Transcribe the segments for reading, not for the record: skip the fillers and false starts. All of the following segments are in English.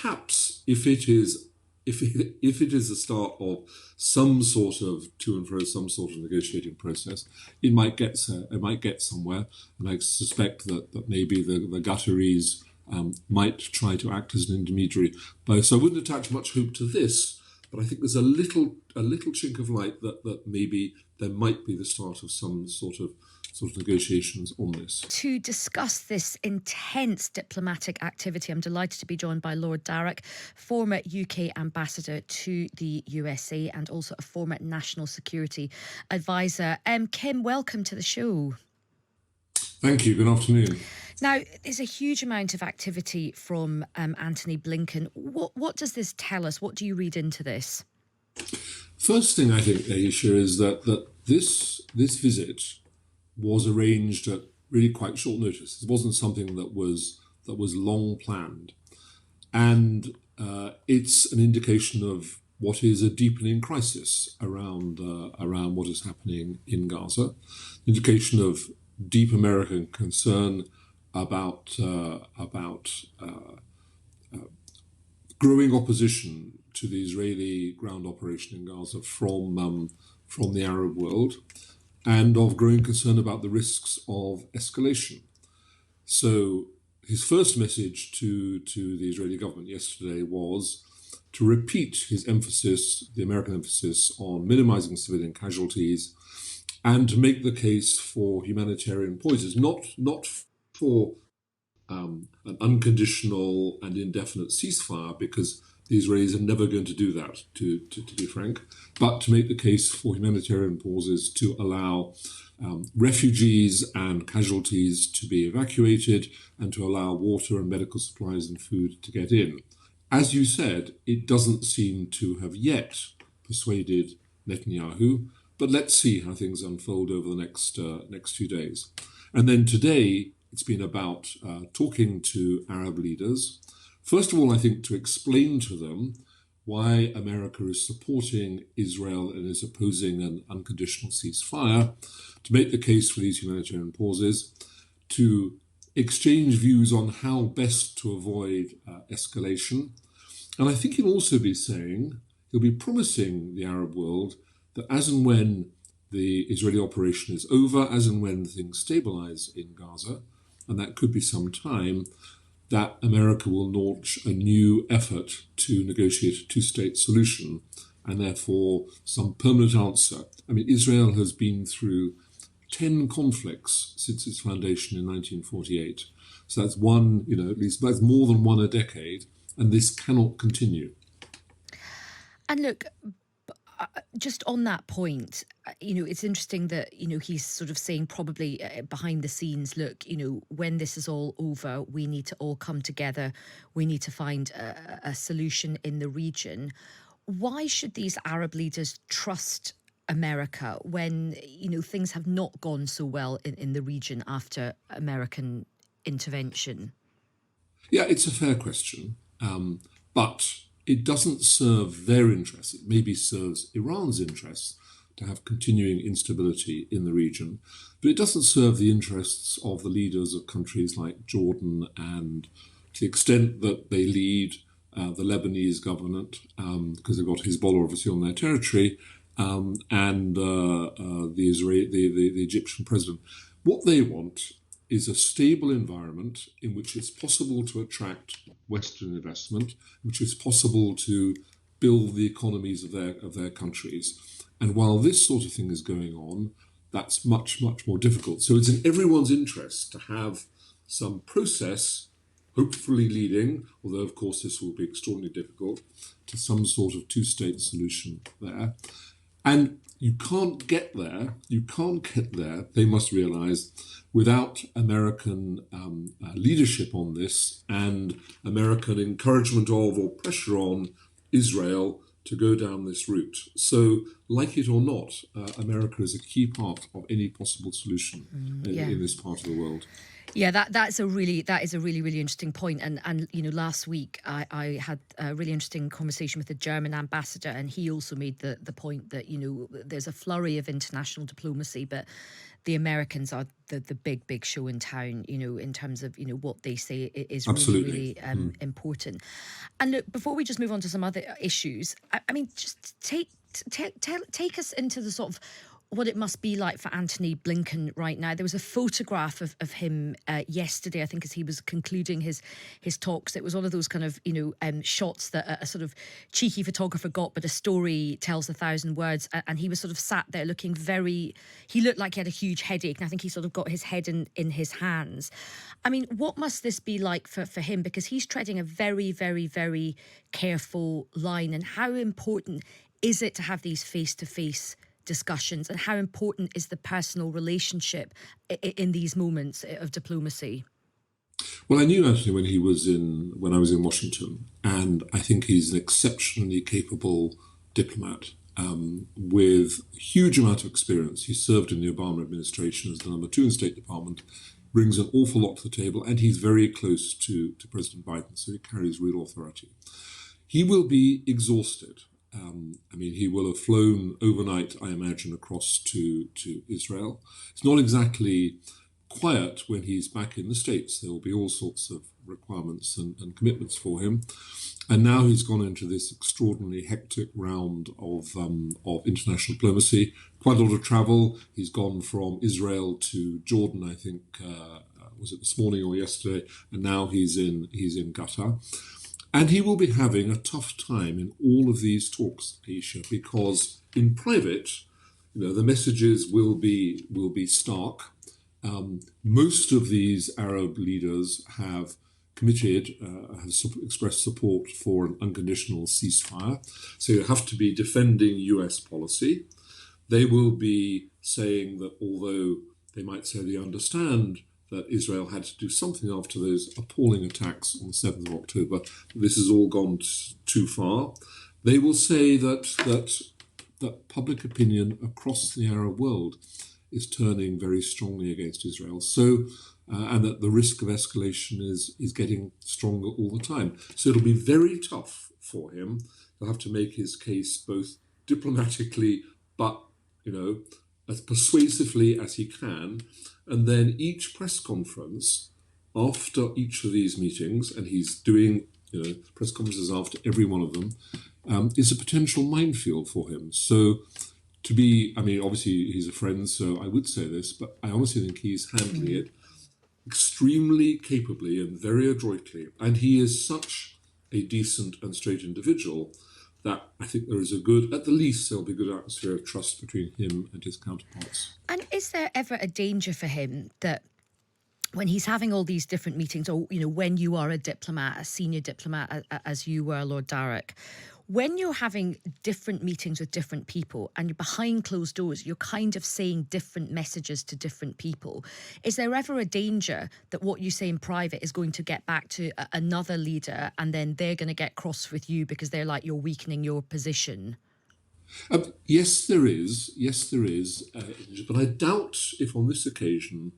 perhaps if it is the start of some sort of to and fro, some sort of negotiating process, it might get somewhere. And I suspect that maybe the Qataris might try to act as an intermediary. So I wouldn't attach much hope to this, but I think there's a little chink of light that maybe there might be the start of some sort of negotiations on this. To discuss this intense diplomatic activity, I'm delighted to be joined by Lord Darroch, former UK ambassador to the USA and also a former national security advisor. Kim, welcome to the show. Thank you. Good afternoon. Now, there's a huge amount of activity from Antony Blinken. What does this tell us? What do you read into this? First thing I think, Aisha, is that this visit was arranged at really quite short notice. It wasn't something that was long planned, and it's an indication of what is a deepening crisis around what is happening in Gaza. Indication of deep American concern about growing opposition to the Israeli ground operation in Gaza from the Arab world, and of growing concern about the risks of escalation. So his first message to the Israeli government yesterday was to repeat his emphasis, the American emphasis, on minimizing civilian casualties and to make the case for humanitarian pauses, not for an unconditional and indefinite ceasefire, because the Israelis are never going to do that, to be frank, but to make the case for humanitarian pauses to allow refugees and casualties to be evacuated and to allow water and medical supplies and food to get in. As you said, it doesn't seem to have yet persuaded Netanyahu, but let's see how things unfold over the next few days. And then today, it's been about talking to Arab leaders. First of all, I think to explain to them why America is supporting Israel and is opposing an unconditional ceasefire, to make the case for these humanitarian pauses, to exchange views on how best to avoid escalation. And I think he'll also be promising the Arab world that as and when the Israeli operation is over, as and when things stabilize in Gaza, and that could be some time, that America will launch a new effort to negotiate a two-state solution and therefore some permanent answer. I mean, Israel has been through 10 conflicts since its foundation in 1948. So that's one, at least that's more than one a decade, and this cannot continue. And look, just on that point, it's interesting that, he's sort of saying probably behind the scenes, look, when this is all over, we need to all come together. We need to find a solution in the region. Why should these Arab leaders trust America when, things have not gone so well in the region after American intervention? Yeah, it's a fair question, but it doesn't serve their interests. It maybe serves Iran's interests to have continuing instability in the region, but it doesn't serve the interests of the leaders of countries like Jordan, and to the extent that they lead the Lebanese government, because they've got Hezbollah obviously on their territory, and the Egyptian president. What they want is a stable environment in which it's possible to attract Western investment, which is possible to build the economies of their countries. And while this sort of thing is going on, that's much, much more difficult. So it's in everyone's interest to have some process, hopefully leading, although of course this will be extraordinarily difficult, to some sort of two-state solution there. And you can't get there, they must realize, without American leadership on this and American encouragement of or pressure on Israel to go down this route. So, like it or not, America is a key part of any possible solution in this part of the world. Yeah, that is a really interesting point. And last week I had a really interesting conversation with the German ambassador, and he also made the point that there's a flurry of international diplomacy, but the Americans are the big show in town. In terms of what they say is Absolutely. really important. And look, before we just move on to some other issues, I mean, just take us into the sort of what it must be like for Anthony Blinken right now. There was a photograph of him yesterday, I think, as he was concluding his talks. It was one of those kind of, shots that a sort of cheeky photographer got, but a story tells 1,000 words. And he was sort of sat there looking he looked like he had a huge headache. And I think he sort of got his head in his hands. I mean, what must this be like for him? Because he's treading a very, very, very careful line. And how important is it to have these face-to-face discussions, and how important is the personal relationship in these moments of diplomacy? Well, I knew Anthony when I was in Washington, and I think he's an exceptionally capable diplomat with a huge amount of experience. He served in the Obama administration as the number 2 in State Department, brings an awful lot to the table, and he's very close to President Biden, so he carries real authority. He will be exhausted. He will have flown overnight, I imagine, across to Israel. It's not exactly quiet when he's back in the States. There will be all sorts of requirements and commitments for him. And now he's gone into this extraordinarily hectic round of international diplomacy. Quite a lot of travel. He's gone from Israel to Jordan, I think, was it this morning or yesterday? And now he's in Qatar. And he will be having a tough time in all of these talks, Aisha, because in private, the messages will be stark. Most of these Arab leaders have expressed support for an unconditional ceasefire. So you have to be defending US policy. They will be saying that although they might say they understand that Israel had to do something after those appalling attacks on the 7th of October, this has all gone too far. They will say that public opinion across the Arab world is turning very strongly against Israel. So, and that the risk of escalation is getting stronger all the time. So it'll be very tough for him. He'll have to make his case both diplomatically, but as persuasively as he can. And then each press conference after each of these meetings, and he's doing press conferences after every one of them, is a potential minefield for him. So obviously he's a friend, so I would say this, but I honestly think he's handling it extremely capably and very adroitly. And he is such a decent and straight individual that I think there is at the least, there'll be a good atmosphere of trust between him and his counterparts. And is there ever a danger for him that when he's having all these different meetings, or, when you are a diplomat, a senior diplomat, as you were, Lord Darroch, when you're having different meetings with different people and you're behind closed doors, you're kind of saying different messages to different people. Is there ever a danger that what you say in private is going to get back to another leader, and then they're going to get cross with you because they're like, you're weakening your position? Yes, there is. But I doubt if on this occasion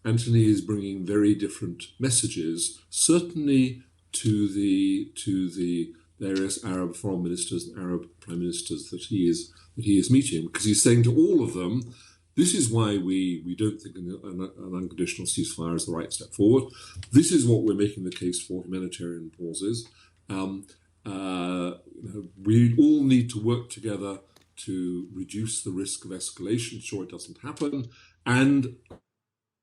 Anthony is bringing very different messages, certainly to the various Arab foreign ministers and Arab prime ministers that he is meeting, because he's saying to all of them, this is why we don't think an unconditional ceasefire is the right step forward. This is what we're making the case for humanitarian pauses. We all need to work together to reduce the risk of escalation, sure it doesn't happen. And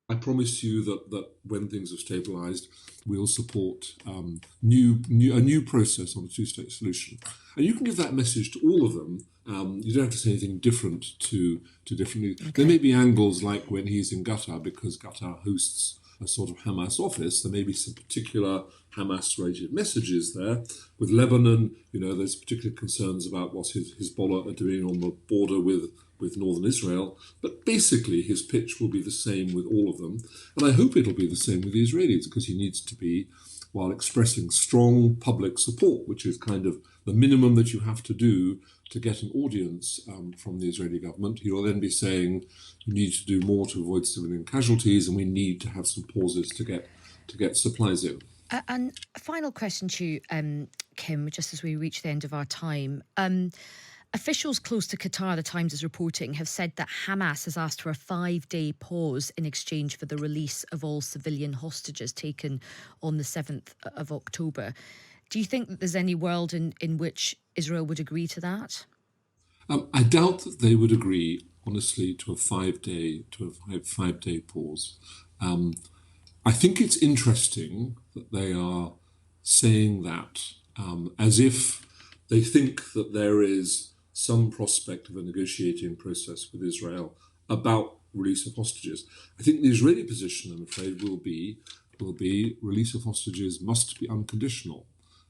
I promise you that when things have stabilized, we'll support a new process on a two-state solution. And you can give that message to all of them. You don't have to say anything different to differently. Okay. There may be angles like when he's in Qatar, because Qatar hosts a sort of Hamas office. There may be some particular Hamas-related messages there. With Lebanon, there's particular concerns about what Hezbollah are doing on the border with northern Israel. But basically, his pitch will be the same with all of them. And I hope it'll be the same with the Israelis, because he needs to be, while expressing strong public support, which is kind of the minimum that you have to do to get an audience from the Israeli government. He will then be saying, you need to do more to avoid civilian casualties, and we need to have some pauses to get supplies in. And a final question to you, Kim, just as we reach the end of our time. Officials close to Qatar, the Times is reporting, have said that Hamas has asked for a 5-day pause in exchange for the release of all civilian hostages taken on the 7th of October. Do you think that there's any world in which Israel would agree to that? I doubt that they would agree, honestly, to a 5-day pause. I think it's interesting that they are saying that as if they think that there is some prospect of a negotiating process with Israel about release of hostages. I think the Israeli position, I'm afraid, will be release of hostages must be unconditional.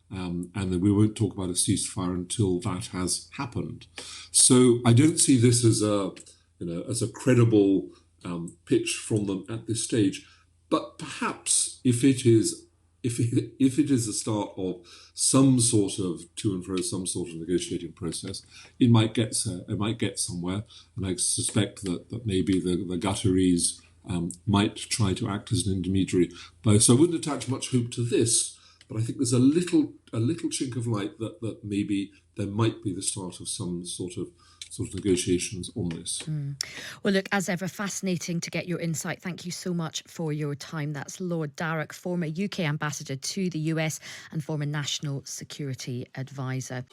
And then we won't talk about a ceasefire until that has happened. So I don't see this as a credible pitch from them at this stage. But perhaps if it is the start of some sort of to and fro, some sort of negotiating process, it might get somewhere. And I suspect that maybe the Qataris might try to act as an intermediary. So I wouldn't attach much hope to this. But I think there's a little chink of light that maybe there might be the start of some sort of negotiations on this. Well, look, as ever, fascinating to get your insight. Thank you so much for your time. That's Lord Darroch, former UK ambassador to the US and former National Security Advisor.